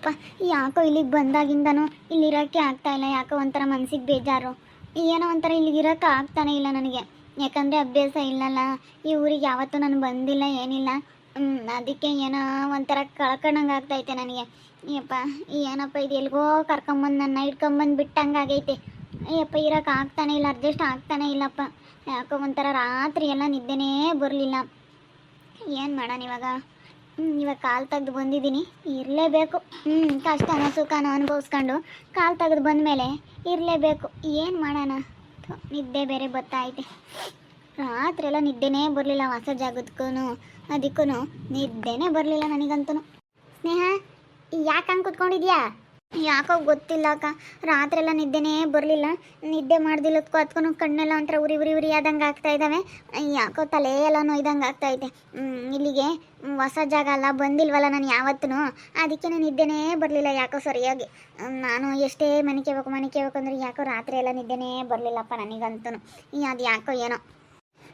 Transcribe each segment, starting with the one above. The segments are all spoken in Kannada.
ಯಪ್ಪ, ಯಾಕೋ ಇಲ್ಲಿಗೆ ಬಂದಾಗಿಂದನೂ ಇಲ್ಲಿರೋಕ್ಕೆ ಆಗ್ತಾಯಿಲ್ಲ. ಯಾಕೋ ಒಂಥರ ಮನ್ಸಿಗೆ ಬೇಜಾರು. ಏನೋ ಒಂಥರ ಇಲ್ಲಿಗಿರೋಕ್ಕೆ ಆಗ್ತಾನೆ ಇಲ್ಲ ನನಗೆ. ಯಾಕಂದರೆ ಅಭ್ಯಾಸ ಇಲ್ಲಲ್ಲ, ಈ ಊರಿಗೆ ಯಾವತ್ತೂ ನಾನು ಬಂದಿಲ್ಲ, ಏನಿಲ್ಲ. ಅದಕ್ಕೆ ಏನೋ ಒಂಥರ ಕಳ್ಕೊಂಡಂಗೆ ಆಗ್ತೈತೆ ನನಗೆ. ಯಪ್ಪ, ಏನಪ್ಪ ಇದು, ಎಲ್ಗೋ ಕರ್ಕೊಂಬಂದು ನನ್ನ ಇಟ್ಕೊಂಬಂದು ಬಿಟ್ಟಂಗಾಗೈತೆ. ಯಪ್ಪ, ಇರೋಕ್ಕೆ ಆಗ್ತಾನೆ ಇಲ್ಲ, ಅಡ್ಜಸ್ಟ್ ಆಗ್ತಾನೆ ಇಲ್ಲಪ್ಪ. ಯಾಕೋ ಒಂಥರ ರಾತ್ರಿ ಎಲ್ಲ ನಿದ್ದೆನೇ ಬರಲಿಲ್ಲ. ಏನು ಮಾಡೋಣ ಇವಾಗ? ಇವಾಗ ಕಾಲು ತೆಗೆದು ಬಂದಿದ್ದೀನಿ, ಇರಲೇಬೇಕು. ಕಷ್ಟನೋ ಸುಖನೋ ಅನುಭವಿಸ್ಕೊಂಡು ಕಾಲು ತೆಗೆದು ಬಂದಮೇಲೆ ಇರಲೇಬೇಕು. ಏನು ಮಾಡೋಣ? ನಿದ್ದೆ ಬೇರೆ ಬರ್ತಾಯಿದೆ. ರಾತ್ರಿ ಎಲ್ಲ ನಿದ್ದೆನೇ ಬರಲಿಲ್ಲ. ಹೊಸ ಜಾಗಕ್ಕೂ ಅದಕ್ಕೂ ನಿದ್ದೆನೇ ಬರಲಿಲ್ಲ ನನಗಂತೂ. ಸ್ನೇಹ, ಯಾಕೆ ಹಂಗೆ ಕೂತ್ಕೊಂಡಿದ್ಯಾ? ಯಾಕೋ ಗೊತ್ತಿಲ್ಲ ಅಕ್ಕ, ರಾತ್ರಿ ಎಲ್ಲ ನಿದ್ದೆನೇ ಬರಲಿಲ್ಲ. ನಿದ್ದೆ ಮಾಡ್ದಿಲ್ಲದಕ್ಕೂ ಅದಕ್ಕೂ ಕಣ್ಣೆಲ್ಲ ಒಂಥರ ಉರಿ ಉರಿ ಉರಿ ಆದಂಗೆ ಆಗ್ತಾಯಿದ್ದಾವೆ. ಯಾಕೋ ತಲೆ ಎಲ್ಲ ನೋಯ್ದಂಗೆ ಆಗ್ತಾಯಿದೆ. ಇಲ್ಲಿಗೆ ಹೊಸ ಜಾಗ ಅಲ್ಲ, ಬಂದಿಲ್ವಲ್ಲ ನಾನು ಯಾವತ್ತೂ, ಅದಕ್ಕೆ ನಿದ್ದೆನೇ ಬರಲಿಲ್ಲ ಯಾಕೋ ಸರಿಯಾಗಿ. ನಾನು ಎಷ್ಟೇ ಮನೆ ಕೇಳಬೇಕು ಅಂದರೆ ಯಾಕೋ ರಾತ್ರಿ ಎಲ್ಲ ನಿದ್ದೆನೇ ಬರಲಿಲ್ಲಪ್ಪ ನನಗಂತೂ. ಅದು ಯಾಕೋ ಏನೋ.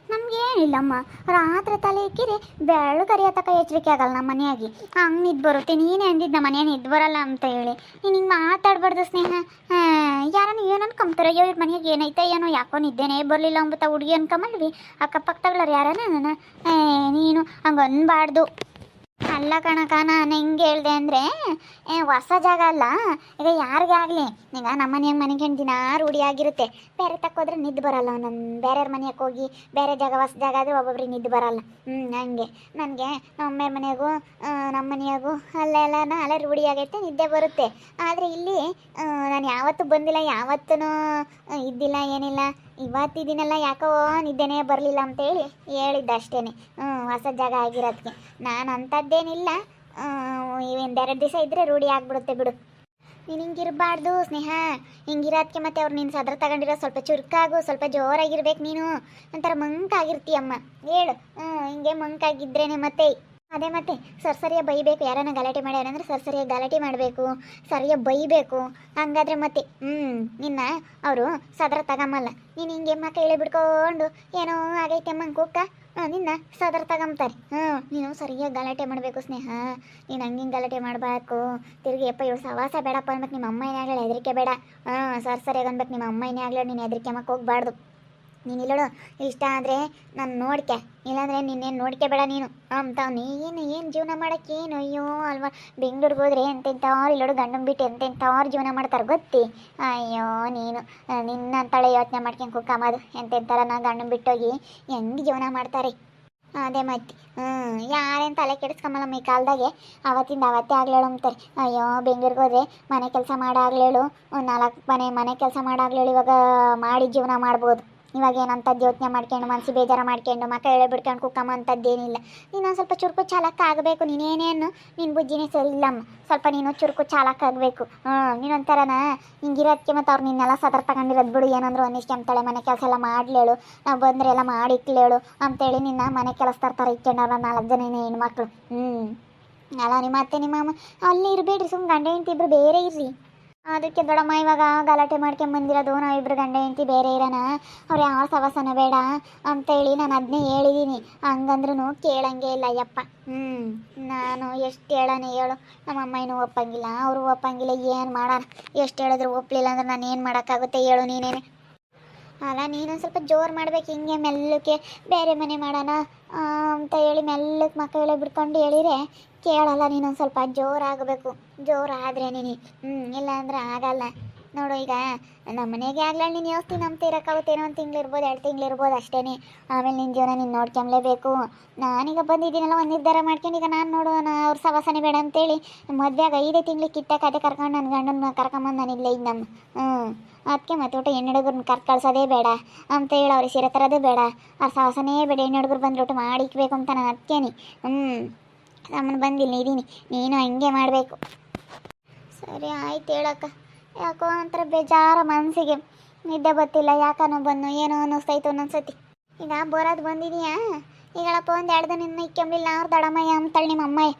ನಮಗೇನಿಲ್ಲಮ್ಮ, ರಾತ್ರಿ ತಲೆ ಇಕ್ಕಿರಿ ಬೆಳ್ಳು ಕರಿಯತಕ್ಕ ಎಚ್ಚರಿಕೆ ಆಗಲ್ಲ ನಮ್ಮ ಮನೆಯಾಗಿ. ಹಂಗೆ ನಿದ್ದು ಬರುತ್ತೆ. ನೀನೇ ಅಂದಿದ್ದು ನಮ್ಮ ಮನೆಯ ನಿದ್ದು ಬರಲ್ಲ ಅಂತ ಹೇಳಿ. ನೀನು ಹಿಂಗೆ ಮಾತಾಡ್ಬಾರ್ದು ಸ್ನೇಹ. ಯಾರನ್ನು ಏನು ಅನ್ಕೊಂತಾರೆ? ಅಯ್ಯೋ ಇವ್ರ ಮನೆಯಾಗ ಏನೈತೆ ಏನೋ, ಯಾಕೋ ನಿದ್ದೆನೇ ಬರಲಿಲ್ಲ ಅಂಬತ್ತ ಹುಡುಗಿ ಅನ್ಕೊಂಬಲ್ವಿ. ಅಕ್ಕಪಕ್ಕದವ್ರು ಯಾರನ ನೀನು ಹಂಗೆ ಅನ್ಬಾರ್ದು. ಅಲ್ಲ ಕಣಕ, ನಾನು ಹೆಂಗೆ ಹೇಳಿದೆ ಅಂದರೆ, ಹೊಸ ಜಾಗ ಅಲ್ಲ. ಈಗ ಯಾರಿಗೇ ಆಗಲಿ, ಈಗ ನಮ್ಮ ಮನೆಯಾಗ ಮನೆಗೆ ದಿನ ರೂಢಿ ಆಗಿರುತ್ತೆ. ಬೇರೆ ತಕ್ಕೋದ್ರೆ ನಿದ್ದು ಬರಲ್ಲ. ನಮ್ಮ ಬೇರೆಯವ್ರ ಮನೆಗೆ ಹೋಗಿ ಬೇರೆ ಜಾಗ ಹೊಸ ಜಾಗ ಆದರೆ ಒಬ್ಬೊಬ್ರಿಗೆ ನಿದ್ದು ಬರಲ್ಲ. ಹಂಗೆ ನನಗೆ ನಮ್ಮ ಮನೆಯಾಗೂ ನಮ್ಮ ಮನೆಯಾಗೂ ಅಲ್ಲೇ ರೂಢಿ ಆಗೈತೆ, ನಿದ್ದೆ ಬರುತ್ತೆ. ಆದರೆ ಇಲ್ಲಿ ನಾನು ಯಾವತ್ತೂ ಬಂದಿಲ್ಲ, ಯಾವತ್ತೂ ಇದ್ದಿಲ್ಲ, ಏನಿಲ್ಲ. ಇವತ್ತಿದ್ದೀನಲ್ಲ, ಯಾಕೋ ನಿದ್ದೆನೇ ಬರಲಿಲ್ಲ ಅಂತೇಳಿ ಹೇಳಿದ್ದೆ ಅಷ್ಟೇ. ಹೊಸ ಜಾಗ ಆಗಿರೋದಕ್ಕೆ ನಾನು ಅಂಥದ್ದೇನಿಲ್ಲ. ಒಂದೆರಡು ದಿವಸ ಇದ್ದರೆ ರೂಢಿ ಆಗಿಬಿಡುತ್ತೆ ಬಿಡು. ನೀನು ಹಿಂಗಿರಬಾರ್ದು ಸ್ನೇಹ. ಹಿಂಗಿರೋದಕ್ಕೆ ಮತ್ತೆ ಅವ್ರು ನೀನು ಸದ್ರ ತಗೊಂಡಿರೋ ಸ್ವಲ್ಪ ಚುರುಕಾಗು, ಸ್ವಲ್ಪ ಜೋರಾಗಿರ್ಬೇಕು. ನೀನು ಒಂಥರ ಮಂಕಾಗಿರ್ತೀಯಮ್ಮ. ಹೇಳು, ಹಿಂಗೆ ಮಂಕಾಗಿದ್ರೇನೆ ಮತ್ತೆ ಅದೇ ಮತ್ತೆ ಸರಿಯಾಗಿ ಬೈಬೇಕು. ಯಾರನ್ನ ಗಲಾಟೆ ಮಾಡ್ಯಾರಂದ್ರೆ ಸರಿಯಾಗಿ ಗಲಾಟೆ ಮಾಡಬೇಕು, ಸರಿಯಾಗಿ ಬೈಬೇಕು. ಹಂಗಾದ್ರೆ ಮತ್ತೆ ನಿನ್ನ ಅವರು ಸದ್ರ ತಗೊಂಬಲ್ಲ. ನೀನು ಹಿಂಗೆ ಕೈಲೇ ಬಿಡ್ಕೊಂಡು ಏನೋ ಆಗೈತೆ ಅಮ್ಮ ಕುಕ್ಕ ನಿನ್ನ ಸದ್ರ ತಗೊಂತಾರೆ. ನೀನು ಸರಿಯಾಗಿ ಗಲಾಟೆ ಮಾಡಬೇಕು ಸ್ನೇಹ. ನೀನು ಹಂಗೆ ಗಲಾಟೆ ಮಾಡಬೇಕು. ತಿರುಗಿ ಯಪ್ಪ ಇವಳು ಸವಾಸ ಬೇಡಪ್ಪ ಅನ್ಬೇಕು. ನಿಮ್ಮ ಅಮ್ಮನೇ ಆಗಲಿ ಹೆದರಿಕೆ ಬೇಡ. ಸರಿಯಾಗಿ ಅನ್ಬೇಕು. ನಿಮ್ಮ ಅಮ್ಮನೇ ಆಗಲಿ, ನೀನು ಹೆದರಿಕೆ ಮಕ್ಕ ಹೋಗ್ಬಾರ್ದು. ನೀನು ಇಲ್ಲೋಡು, ಇಷ್ಟ ಆದರೆ ನಾನು ನೋಡ್ಕೆ, ಇಲ್ಲಾಂದರೆ ನಿನ್ನೇನು ನೋಡ್ಕೆ ಬೇಡ ನೀನು ಅಂತಾವ್. ಏನು ಜೀವನ ಮಾಡೋಕ್ಕೆ ಏನು? ಅಯ್ಯೋ ಅಲ್ವಾ, ಬೆಂಗ್ಳೂರಿಗೆ ಹೋದ್ರೆ ಎಂತೆಂಥವ್ರು ಇಲ್ಲೋಡು ಗಂಡನ ಬಿಟ್ಟು ಎಂತೆಂಥವ್ರು ಜೀವನ ಮಾಡ್ತಾರೆ ಗೊತ್ತಿ. ಅಯ್ಯೋ ನೀನು ನಿನ್ನಂತಳೆ ಯೋಚನೆ ಮಾಡ್ಕೊಂಡು ಕುಕ್ಕಮ್ಮದು. ಎಂತೆಂಥರ ನಾ ಗಂಡನ ಬಿಟ್ಟೋಗಿ ಹೆಂಗೆ ಜೀವನ ಮಾಡ್ತಾರೆ. ಅದೇ ಮತ್ತೆ ಯಾರೇನು ತಲೆ ಕೆಡಿಸ್ಕೊಂಬಲ್ಲಮ್ಮ ಈ ಕಾಲದಾಗೆ. ಅವತ್ತಿಂದ ಅವತ್ತೇ ಆಗ್ಲೇಳು ಅಂತಾರೆ. ಅಯ್ಯೋ ಬೆಂಗ್ಳೂರಿಗೆ ಹೋದ್ರೆ ಮನೆ ಕೆಲಸ ಮಾಡಾಗ್ಲೇಳು, ಒಂದು 4 ಮನೆ ಕೆಲಸ ಮಾಡಾಗ್ಲೇಳು. ಇವಾಗ ಮಾಡಿ ಜೀವನ ಮಾಡ್ಬೋದು. ಇವಾಗ ಏನಂಥದ್ದು ಯೋಚನೆ ಮಾಡ್ಕೊಂಡು ಮನಸ್ಸು ಬೇಜಾರು ಮಾಡ್ಕೊಂಡು ಮಕ್ಕಳು ಬಿಡ್ಕೊಂಡು ಕುಕ್ಕಮ್ಮ ಅಂಥದ್ದೇನಿಲ್ಲ. ನೀನು ಸ್ವಲ್ಪ ಚುರುಕು ಚಾಲಕ ಆಗಬೇಕು. ನೀನೇನೇನು ನಿನ್ನ ಬುದ್ಧಿನೇ ಸರಿ ಇಲ್ಲಮ್ಮ. ಸ್ವಲ್ಪ ನೀನು ಚುರುಕು ಚಾಲಕ ಆಗಬೇಕು. ನೀನೊಂಥರನ ಹಿಂಗಿರೋದಕ್ಕೆ ಮತ್ತು ಅವ್ರು ನಿನ್ನೆಲ್ಲ ಸದರ್ ತಗೊಂಡಿರೋದು ಬಿಡು. ಏನಂದ್ರು ಒಂದಿಷ್ಟು ಅಂತಾಳೆ ಮನೆ ಕೆಲಸ ಎಲ್ಲ ಮಾಡಲೇಳು, ನಾವು ಬಂದರೆ ಎಲ್ಲ ಮಾಡಿಕ್ಲೇಳು ಅಂತೇಳಿ ನಿನ್ನ ಮನೆ ಕೆಲಸ ತರ್ತಾರೆ ಇಟ್ಕೊಂಡವ್ರ 4 ಜನ ಹೆಣ್ಮಕ್ಳು. ಅಲ್ಲ ನಿಮ್ಮ ಅತ್ತೆ ನಿಮ್ಮ ಅಮ್ಮ ಅಲ್ಲಿ ಇರಬೇಡ್ರಿ, ಸುಮ್ಮನೆ ಗಂಡ ಹೆಂಡತಿ ಇಬ್ಬರು ಬೇರೆ ಇರ್ರಿ. ಅದಕ್ಕೆ ದೊಡ್ಡಮ್ಮ ಇವಾಗ ಗಲಾಟೆ ಮಾಡ್ಕೊಂಬಂದಿರೋದು. ನಾವಿಬ್ಬರು ಗಂಡ ಹೆಂಡತಿ ಬೇರೆ ಇರೋಣ, ಅವ್ರು ಯಾವ ಸವಾಸನ ಬೇಡ ಅಂತೇಳಿ ನಾನು ಅದನ್ನೇ ಹೇಳಿದ್ದೀನಿ. ಹಂಗಂದ್ರೂ ಕೇಳಂಗೆ ಇಲ್ಲ ಯಪ್ಪ. ನಾನು ಎಷ್ಟು ಹೇಳೋಣ ಹೇಳು. ನಮ್ಮಮ್ಮ ಇನ್ನೂ ಒಪ್ಪಂಗಿಲ್ಲ, ಅವರು ಒಪ್ಪಂಗಿಲ್ಲ. ಏನು ಮಾಡೋಣ? ಎಷ್ಟು ಹೇಳಿದ್ರು ಒಪ್ಪಲಿಲ್ಲ ಅಂದ್ರೆ ನಾನು ಏನು ಮಾಡೋಕ್ಕಾಗುತ್ತೆ ಹೇಳು ನೀನೇನೆ. ಅಲ್ಲ ನೀನು ಸ್ವಲ್ಪ ಜೋರು ಮಾಡ್ಬೇಕು. ಹಿಂಗೆ ಮೆಲ್ಲಕ್ಕೆ ಬೇರೆ ಮನೆ ಮಾಡೋಣ ಅಂತ ಹೇಳಿ ಮೆಲ್ಲಕ್ಕೆ ಮಕ್ಕಳೆಲ್ಲ ಬಿಡ್ಕೊಂಡು ಹೇಳಿದರೆ ಕೇಳಲ್ಲ. ನೀನೊಂದು ಸ್ವಲ್ಪ ಜೋರಾಗಬೇಕು. ಜೋರಾದರೆ ನೀನು ಇಲ್ಲ ಅಂದ್ರೆ ಆಗಲ್ಲ ನೋಡು. ಈಗ ನಮ್ಮ ಮನೆಗೆ ಆಗ್ಲ ನೀನು ಯೋಸ್ತಿ ನಂಬ್ತಾ ಇರೋಕ್ಕಾಗುತ್ತೇನೋ. 1 ತಿಂಗಳು ಇರ್ಬೋದು, 2 ತಿಂಗಳು ಇರ್ಬೋದು ಅಷ್ಟೇ. ಆಮೇಲೆ ನಿನ್ನ ಜೀವನ ನೀನು ನೋಡ್ಕೊಂಬಲೇಬೇಕು. ನಾನೀಗ ಬಂದಿದ್ದೀನಲ್ಲ, ಒಂದು ನಿರ್ಧಾರ ಮಾಡ್ಕೊಂಡು ಈಗ ನಾನು ನೋಡು ಅವ್ರ ಸವಾಸನೆ ಬೇಡ ಅಂತೇಳಿ ಮದುವೆಯಾಗ 5 ತಿಂಗಳಿಗೆ ಕಿಟ್ಟಾಕ ಅದೇ ಕರ್ಕೊಂಡು ನನ್ನ ಗಂಡನ ಕರ್ಕೊಂಬಂದು ನಾನು ಇಲ್ಲೇ ಇದ್ದಮ್ಮ. ಅದಕ್ಕೆ ಮತ್ತೆ ಒಟ್ಟು ಹೆಣ್ಣು ಹುಡುಗರನ್ನ ಕಳ್ಸೋದೇ ಬೇಡ ಅಂತ ಹೇಳಿ ಅವ್ರಿಗೆ ಸೀರೆ ತರೋದೇ ಬೇಡ, ಅವ್ರ ಸವಾಸನೇ ಬೇಡ. ಹೆಣ್ಣು ಹುಡುಗರು ಬಂದು ಒಟ್ಟು ಮಾಡಿಕ್ಬೇಕು ಅಂತ ನಾನು ಅದಕ್ಕೇನೆ ನಮ್ಮನ್ನು ಬಂದಿಲ್ಲ ಇದ್ದೀನಿ. ನೀನು ಹಂಗೆ ಮಾಡಬೇಕು. ಸರಿ ಆಯ್ತು ಹೇಳಕ್ಕ. ಯಾಕೋ ಒಂಥರ ಬೇಜಾರು ಮನಸ್ಸಿಗೆ, ನಿದ್ದೆ ಬರ್ತಿಲ್ಲ. ಯಾಕನೋ ಬಂದು ಏನೋ ಅನ್ನಿಸ್ತೈತೆ ಒಂದೊಂದ್ಸತಿ. ಈಗ ಬರೋದು ಬಂದಿದೀಯಾ, ಈಗಳಪ್ಪ ಒಂದು 2 ದಿನ ಇನ್ನು ಇಕ್ಕೊಂಬಿಲ್ಲ ಅವ್ರು ದಡಮಯ್ಯ ಅಂತೇಳಿ ನಿಮ್ಮ ಅಮ್ಮಯ್ಯ.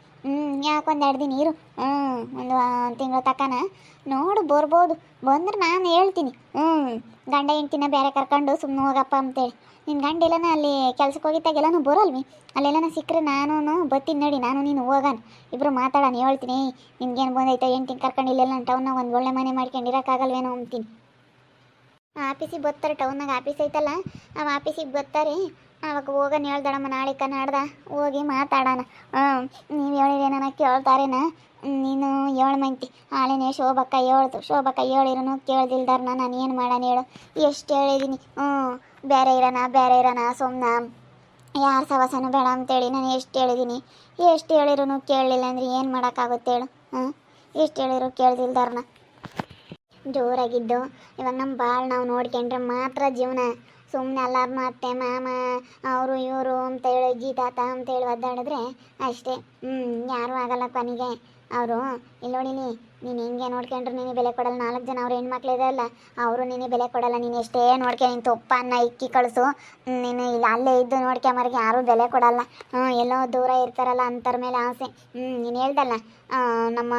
ಯಾಕೆ ಒಂದು 2 ದಿನ ಇರು, ಒಂದು ತಿಂಗಳ ತಕನ ನೋಡು ಬರ್ಬೋದು. ಬಂದ್ರೆ ನಾನು ಹೇಳ್ತೀನಿ. ಗಂಡ ಹೆಂಡ್ತಿನ ಬೇರೆ ಕರ್ಕೊಂಡು ಸುಮ್ಮನೆ ಹೋಗಪ್ಪ ಅಂತೇಳಿ. ನಿನ್ನ ಗಂಡ ಎಲ್ಲನ ಅಲ್ಲಿ ಕೆಲ್ಸಕ್ಕೆ ಹೋಗಿದ್ದಾಗೆಲ್ಲನೂ ಬರೋಲ್ವಿ, ಅಲ್ಲೆಲ್ಲನ ಸಿಕ್ಕರೆ ನಾನು ಬರ್ತೀನಿ ನಡಿ, ನಾನು ನೀನು ಹೋಗೋಣ, ಇಬ್ಬರು ಮಾತಾಡೋಣ. ಹೇಳ್ತೀನಿ ನಿನ್ಗೇನು ಬಂದೈತೆ ಹೆಂಡ್ತಿನ ಕರ್ಕೊಂಡು ಇಲ್ಲೆಲ್ಲ ಟೌನ್ನಾಗ ಒಂದು ಒಳ್ಳೆ ಮನೆ ಮಾಡ್ಕೊಂಡು ಇರೋಕ್ಕಾಗಲ್ವೇನೋ ಅಂತೀನಿ. ಆಫೀಸಿಗೆ ಬರ್ತಾರೆ, ಟೌನ್ನಾಗ ಆಫೀಸ್ ಐತಲ್ಲ, ಆ ಆಫೀಸಿಗೆ ಬರ್ತಾರೆ. ಅವಾಗ ಹೋಗೋಣ ಹೇಳ್ದಡಮ್ಮ, ನಾಳೆ ನಾಡ್ದ ಹೋಗಿ ಮಾತಾಡೋಣ. ನೀವು ಹೇಳಿರೇನ ಕೇಳ್ತಾರೇನ, ನೀನು ಏಳು ಮಂತಿ ಹಾಲೇನೆ ಶೋಭಕ್ಕ ಹೇಳ್ತು. ಶೋಭಕ್ಕ ಹೇಳಿರೋನು ಕೇಳ್ದಿಲ್ದಾರನ ನಾನು ಏನು ಮಾಡೋಣ ಹೇಳು. ಎಷ್ಟು ಹೇಳಿದ್ದೀನಿ, ಬೇರೆ ಇರೋಣ ಸುಮ್ಮನೆ ಯಾರು ಸವಾಸನೂ ಬೇಡ ಅಂತೇಳಿ ನಾನು ಎಷ್ಟು ಹೇಳಿದ್ದೀನಿ. ಎಷ್ಟು ಹೇಳಿರೋನು ಕೇಳಲಿಲ್ಲ ಅಂದರೆ ಏನು ಮಾಡೋಕ್ಕಾಗುತ್ತೆ ಹೇಳು. ಎಷ್ಟು ಹೇಳಿರೋ ಕೇಳ್ದಿಲ್ದಾರನ ಜೋರಾಗಿದ್ದು. ಇವಾಗ ನಮ್ಮ ಬಾಳ್ ನಾವು ನೋಡ್ಕೊಂಡ್ರೆ ಮಾತ್ರ ಜೀವನ. ಸುಮ್ಮನೆ ಎಲ್ಲಾರನ್ನೂ ಅತ್ತೆ ಮಾಮ ಅವರು ಇವರು ಅಂತೇಳಿ ಗೀತಾತ ಅಂತೇಳಿ ಒದ್ದಾಡಿದ್ರೆ ಅಷ್ಟೇ. ಯಾರೂ ಆಗಲ್ಲ ಕೊನೆಗೆ. ಅವರು ಇಲ್ಲಿ ನೋಡಿನಿ, ನೀನು ಹೆಂಗೆ ನೋಡ್ಕೊಂಡ್ರು ನೀನು ಬೆಲೆ ಕೊಡಲ್ಲ. 4 ಜನ ಅವ್ರು ಹೆಣ್ಮಕ್ಳಿದಾರಲ್ಲ, ಅವರು ನೀನು ಬೆಲೆ ಕೊಡಲ್ಲ. ನೀನು ಎಷ್ಟೇ ನೋಡ್ಕೆ, ನೀನು ತುಪ್ಪ ಅನ್ನ ಇಕ್ಕಿ ಕಳಿಸು, ನೀನು ಇಲ್ಲಿ ಅಲ್ಲೇ ಇದ್ದು ನೋಡ್ಕೊಂಬರ್ಗೆ ಯಾರೂ ಬೆಲೆ ಕೊಡಲ್ಲ. ಎಲ್ಲೋ ದೂರ ಇರ್ತಾರಲ್ಲ ಅಂತರ ಮೇಲೆ ಆಸೆ. ನೀನು ಹೇಳ್ದಲ್ಲ ನಮ್ಮ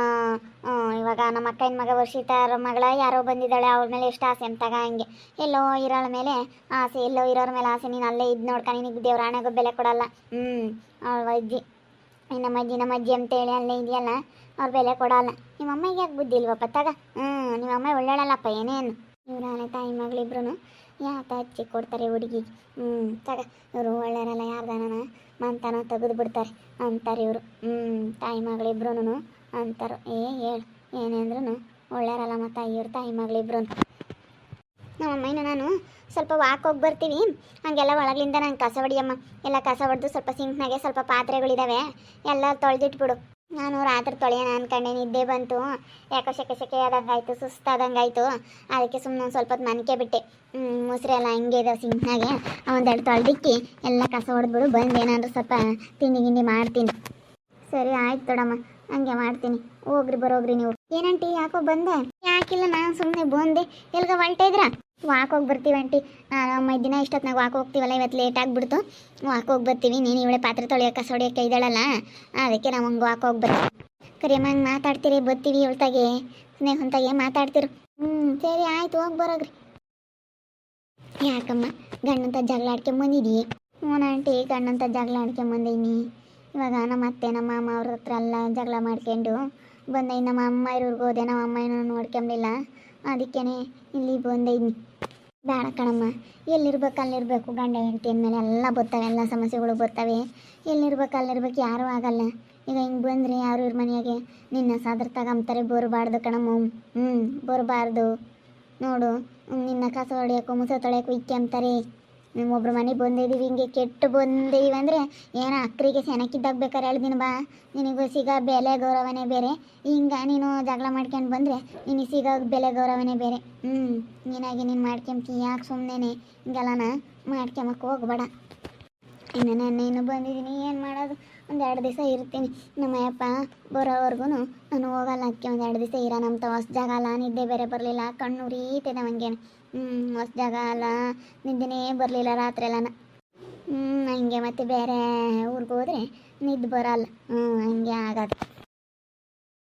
ಇವಾಗ ನಮ್ಮ ಅಕ್ಕನ ಮಗ ವರ್ಷಿತಾರ ಮಗಳ ಯಾರೋ ಬಂದಿದ್ದಾಳೆ, ಅವ್ರ ಮೇಲೆ ಎಷ್ಟು ಆಸೆ ಅಂತಾಗ ಹಂಗೆ ಎಲ್ಲೋ ಇರೋಳ ಮೇಲೆ ಆಸೆ, ಎಲ್ಲೋ ಇರೋರ ಮೇಲೆ ಆಸೆ. ನೀನು ಅಲ್ಲೇ ಇದ್ದು ನೋಡ್ಕೊಂಡು ನಿನಗೆ ದೇವ್ರ ಹಣೆಗೂ ಬೆಲೆ ಕೊಡಲ್ಲ. ಅವಳ ಅಜ್ಜಿ ನಮ್ಮ ಅಜ್ಜಿ ಅಂತೇಳಿ ಅಲ್ಲೇ ಇದೆಯಲ್ಲ, ಅವ್ರು ಬೆಲೆ ಕೊಡಲ್ಲ. ನಿಮ್ಮ ಅಮ್ಮಗೆ ಯಾಕೆ ಬುದ್ಧಿ ಇಲ್ವಪ್ಪ ತಗ. ನಿಮ್ಮ ಅಮ್ಮ ಒಳ್ಳೆಳಲ್ಲಪ್ಪ ಏನೇನು. ಇವರಾನೆ ತಾಯಿ ಮಗಳಿಬ್ರು ಯಾತ ಹಚ್ಚಿ ಕೊಡ್ತಾರೆ ಹುಡುಗಿಗೆ. ತಗ ಇವರು ಒಳ್ಳೆಯರಲ್ಲ, ಯಾರ್ದಾನ ಮಂತನ ತೆಗೆದು ಬಿಡ್ತಾರೆ ಅಂತಾರೆ ಇವರು. ತಾಯಿ ಮಗಳಿಬ್ರು ಅಂತಾರೆ. ಹೇಳು ಏನೇ ಅಂದ್ರೂ ಒಳ್ಳೆಯರಲ್ಲ ಮತ್ತು ಇವ್ರು ತಾಯಿ ಮಗಳಿಬ್ರು. ನಮ್ಮಮ್ಮನ ನಾನು ಸ್ವಲ್ಪ ವಾಕ್ ಹೋಗಿ ಬರ್ತೀವಿ, ಹಂಗೆಲ್ಲ ಒಳಗಿಂದ ನಂಗೆ ಕಸ ಹೊಡಿಯಮ್ಮ. ಎಲ್ಲ ಕಸ ಹೊಡೆದು ಸ್ವಲ್ಪ ಸಿಂಕ್ನಾಗೆ ಸ್ವಲ್ಪ ಪಾತ್ರೆಗಳಿದ್ದಾವೆ, ಎಲ್ಲ ತೊಳೆದಿಟ್ಬಿಡು. ನಾನು ರಾತ್ರಿ ತೊಳೆಯೋಣ ಅಂದ್ಕೊಂಡೆ, ನಿದ್ದೆ ಬಂತು. ಯಾಕೋ ಸೆಕೆ ಆದಂಗಾಯ್ತು, ಸುಸ್ತಾದಂಗಾಯ್ತು. ಅದಕ್ಕೆ ಸುಮ್ಮನೆ ಸ್ವಲ್ಪ ಹೊತ್ತು ಮನ್ಕೆ ಬಿಟ್ಟೆ. ಮೊಸರು ಎಲ್ಲ ಹಂಗೆ ಇದಾವೆ ಸಿಂಕ್ನಾಗೆ, ಒಂದೆರಡು ತೊಳೆದಿಕ್ಕಿ ಎಲ್ಲ ಕಸ ಹೊಡೆದ್ಬಿಡು. ಬಂದು ಏನಾದರೂ ಸ್ವಲ್ಪ ತಿಂಡಿ ಮಾಡ್ತೀನಿ. ಸರಿ ಆಯ್ತು ದೊಡಮ್ಮ, ಹಂಗೆ ಮಾಡ್ತೀನಿ. ಬರೋಗ್ರಿ ನೀವು. ಏನಂಟಿ ಯಾಕೋ ಬಂದೆ? ಯಾಕಿಲ್ಲ, ನಾನು ಸುಮ್ಮನೆ ಬಂದೆ. ಎಲ್ಗ ಹೊಲ್ಟೇ ಇದ್ರಾ? ವಾಕ್ ಹೋಗಿ ಬರ್ತೀವಿ ಆಂಟಿ. ನಾನು ದಿನ ಇಷ್ಟೊತ್ತಿನಾಗ ವಾಕ್ ಹೋಗ್ತೀವಲ್ಲ, ಇವತ್ತು ಲೇಟ್ ಆಗಿಬಿಡ್ತು. ವಾಕ್ ಹೋಗಿ ಬರ್ತೀವಿ. ನೀನು ಇವಳೆ ಪಾತ್ರೆ ತೊಳೆಯೋಕೆ ಕಸ ಹೊಡಿಯೋಕೆ ಇದ್ದಾಳಲ್ಲ, ಅದಕ್ಕೆ ನಾವು ಹಂಗೆ ವಾಕ್ ಹೋಗಿ ಬರ್ತೀವಿ. ಕರಿಯಮ್ಮ ಹಂಗೆ ಮಾತಾಡ್ತೀರಿ, ಬರ್ತೀವಿ ಇವಳ್ತಾಗೆ ಸ್ನೇಹಂತಾಗೆ ಮಾತಾಡ್ತಿರು. ಸರಿ ಆಯ್ತು, ಹೋಗಿ ಬರೋಗ್ರಿ. ಯಾಕಮ್ಮ ಗಂಡಂತ ಜಗಳ ಆಡ್ಕೊಂಬಂದಿದೀ? ಆಂಟಿ ಗಂಡಂತ ಜಗಳ ಆಡ್ಕೊಂಬಂದೀನಿ. ಇವಾಗ ನಮ್ಮ ಅತ್ತೆ ನಮ್ಮ ಮಾಮ ಅವ್ರ ಹತ್ರ ಎಲ್ಲ ಜಗಳ ಮಾಡ್ಕೊಂಡು ಬಂದೈ. ನಮ್ಮ ಅಮ್ಮ ಇರೋರ್ಗೆ ಹೋದೆ, ನಮ್ಮ ಅಮ್ಮ ಏನೋ ನೋಡ್ಕೊಂಬಿಲ್ಲ, ಅದಕ್ಕೇ ಇಲ್ಲಿ ಬಂದೈನಿ. ಬೇಡ ಕಣಮ್ಮ, ಎಲ್ಲಿರ್ಬೇಕು ಅಲ್ಲಿರಬೇಕು. ಗಂಡ ಹೆಂಡತಿ ಅಂದಮೇಲೆ ಎಲ್ಲ ಬರ್ತವೆ, ಎಲ್ಲ ಸಮಸ್ಯೆಗಳು ಬರ್ತವೆ. ಎಲ್ಲಿರ್ಬೇಕು ಅಲ್ಲಿರ್ಬೇಕು, ಯಾರೂ ಆಗಲ್ಲ. ಈಗ ಹಿಂಗೆ ಬಂದರೆ ಯಾರು ಇವ್ರ ಮನೆಯಾಗೆ ನಿನ್ನ ಸಾದ್ರ ತಗೊಂತಾರೆ. ಬರಬಾರ್ದು ಕಣಮ್ಮ, ಬರಬಾರ್ದು. ನೋಡು, ನಿನ್ನ ಕಸ ಹೊಡೆಯೋಕ್ಕೂ ಮುಸ ತೊಳೆಯೋಕ್ಕೂ ಇಕ್ಕೆ ಅಂತಾರೆ. ನಿಮ್ಮೊಬ್ರು ಮನೆಗೆ ಬಂದಿದ್ದೀವಿ, ಹಿಂಗೆ ಕೆಟ್ಟು ಬಂದೀವಿ ಅಂದರೆ ಏನೋ ಅಕ್ಕರಿಗೆ ಸೆನಕ್ಕಿದ್ದಾಗ ಬೇಕಾದ್ರೆ ಹೇಳ್ದಿನ ಬಾ. ನಿನಗೂ ಸಿಗೋ ಬೆಲೆ ಗೌರವನೇ ಬೇರೆ. ಹಿಂಗೆ ನೀನು ಜಗಳ ಮಾಡ್ಕೊಂಡು ಬಂದರೆ ನಿನಗೆ ಸಿಗೋ ಬೆಲೆ ಗೌರವನೇ ಬೇರೆ. ನೀನಾಗಿ ನೀನು ಮಾಡ್ಕೊಂಬಿ, ಯಾಕೆ ಸುಮ್ಮನೆ ಹಿಂಗೆಲ್ಲನ ಮಾಡ್ಕೊಂಬಕ್ಕೆ ಹೋಗ್ಬೇಡ. ಇನ್ನು ಬಂದಿದ್ದೀನಿ, ಏನು ಮಾಡೋದು? ಒಂದು 2 ದಿವಸ ಇರ್ತೀನಿ. ನಮ್ಮಯ್ಯಪ್ಪ ಬರೋವರೆಗೂ ನಾನು ಹೋಗಲ್ಲ. ಅದಕ್ಕೆ ಒಂದು 2 ದಿವಸ ಇರೋ. ನಮ್ಮ ಹೊಸ ಜಾಗ ಅಲ್ಲ, ನಿದ್ದೆ ಬೇರೆ ಬರಲಿಲ್ಲ, ಕಣ್ಣು ಉರೀತಿದೆ ನಮಗೇನು. ಹೊಸ ಜಾಗ ಅಲ್ಲ, ನಿದ್ದೆನೇ ಬರಲಿಲ್ಲ ರಾತ್ರಿ ಎಲ್ಲನ. ಹಂಗೆ ಮತ್ತೆ ಬೇರೆ ಊರಿಗೆ ಹೋದರೆ ನಿದ್ದೆ ಬರಲ್ಲ. ಹಂಗೆ ಆಗೋದು.